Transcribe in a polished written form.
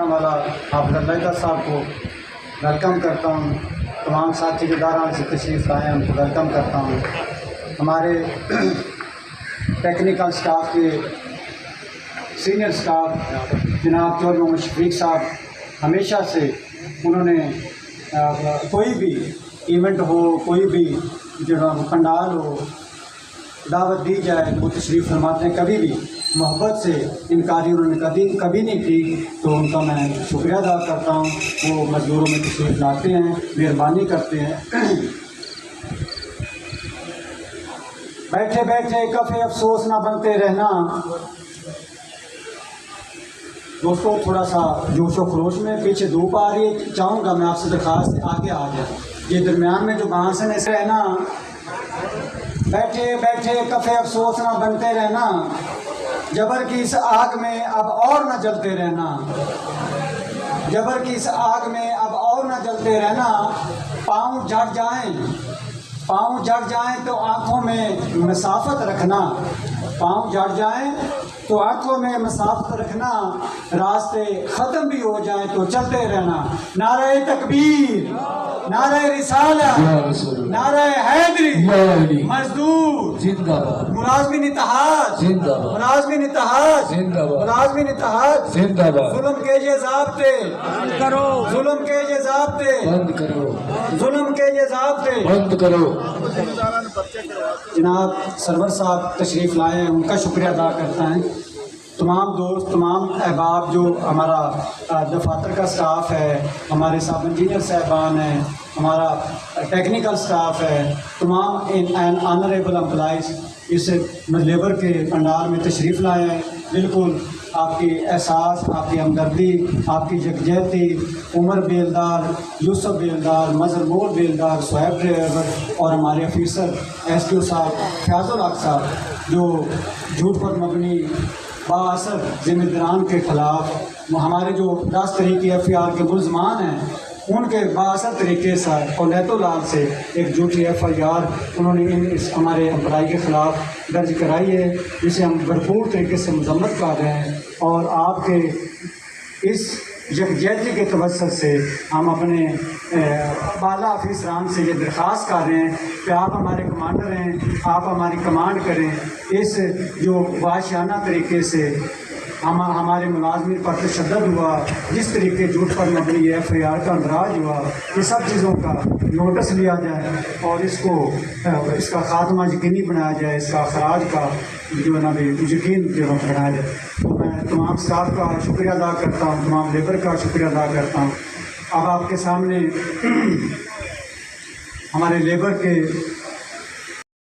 والا حافظ اللہ صاحب کو ویلکم کرتا ہوں. تمام ساتھی ادارہ سے تشریف لائے ہیں ان کو ویلکم کرتا ہوں. ہمارے ٹیکنیکل سٹاف کے سینئر سٹاف جناب چودھری محمد شفیق صاحب ہمیشہ سے انہوں نے کوئی بھی ایونٹ ہو، کوئی بھی جو پنڈال ہو، دعوت دی جائے وہ تشریف فرماتے ہیں. کبھی بھی محبت سے انکاری انہوں نے کبھی نہیں کی، تو ان کا میں شکریہ ادا کرتا ہوں. وہ مزدوروں میں تشریف لاتے ہیں، مہربانی کرتے ہیں. بیٹھے بیٹھے کفے افسوس نہ بنتے رہنا. دوستوں تھوڑا سا جوش و خروش میں پیچھے دھوپ آ رہی ہے، چاہوں گا میں آپ سے درخواست آگے آ جائیں. یہ درمیان میں جو گھاس ہے ایسے رہنا. بیٹھے بیٹھے کفے افسوس نہ بنتے رہنا، جبر کی اس آگ میں اب اور نہ جلتے رہنا. جبر کی اس آگ میں اب اور نہ جلتے رہنا. پاؤں جھڑ جائیں تو آنکھوں میں مسافت رکھنا. پاؤں جھڑ جائیں تو آنکھوں میں مسافت رکھنا. راستے ختم بھی ہو جائیں تو چلتے رہنا. نعرہ تکبیر، نعرہ رسالہ، نعرہ حیدری، مزدور زندہ باد، ملازمین اتحاد، زندہ باد، ملازمین اتحاد، زندہ باد، ملازمین اتحاد. زندہ باد. ظلم کے یہ ضابطے کرو، ظلم کے یہ ضابطے بند کرو، ظلم کے یہ ضابطے بند کرو. جناب سرور صاحب تشریف لائے ہیں، ان کا شکریہ ادا کرتا ہے. تمام دوست، تمام احباب جو ہمارا دفاتر کا سٹاف ہے، ہمارے سب انجینئر صاحبان ہیں، ہمارا ٹیکنیکل سٹاف ہے، تمام آنریبل امپلائیز اس لیبر کے پنڈال میں تشریف لائے ہیں. بالکل آپ کی احساس، آپ کی ہمدردی، آپ کی یکجہتی، عمر بیلدار، یوسف بیلدار، مظہر مور بیلدار، صہیب ڈرائیور اور ہمارے آفیسر ایس ٹی او صاحب فیاض الحق صاحب جو جھوٹ پر مبنی بااثر ذمہ داران کے خلاف ہمارے جو 10 طریقے ایف ای آر کے ملزمان ہیں ان کے بااثر طریقے سے اونیت لال سے ایک جھوٹی ایف آئی آر انہوں نے اس ہمارے امپلائی کے خلاف درج کرائی ہے، جسے ہم بھرپور طریقے سے مذمت کر رہے ہیں. اور آپ کے اس یکجہتی کے توسط سے ہم اپنے بالا افسران سے یہ درخواست کر رہے ہیں کہ آپ ہمارے کمانڈر ہیں، آپ ہماری کمانڈ کریں. اس جو وحشیانہ طریقے سے ہمارے ملازمین پر تشدد ہوا، جس طریقے جھوٹ پر مبنی ایف آئی آر کا اندراج ہوا، یہ سب چیزوں کا نوٹس لیا جائے اور اس کا خاتمہ یقینی بنایا جائے، اس کا اخراج کا جو ہے نا یقین جو بنایا جائے. تو میں تمام سٹاف کا شکریہ ادا کرتا ہوں، تمام لیبر کا شکریہ ادا کرتا ہوں. اب آپ کے سامنے ہمارے لیبر کے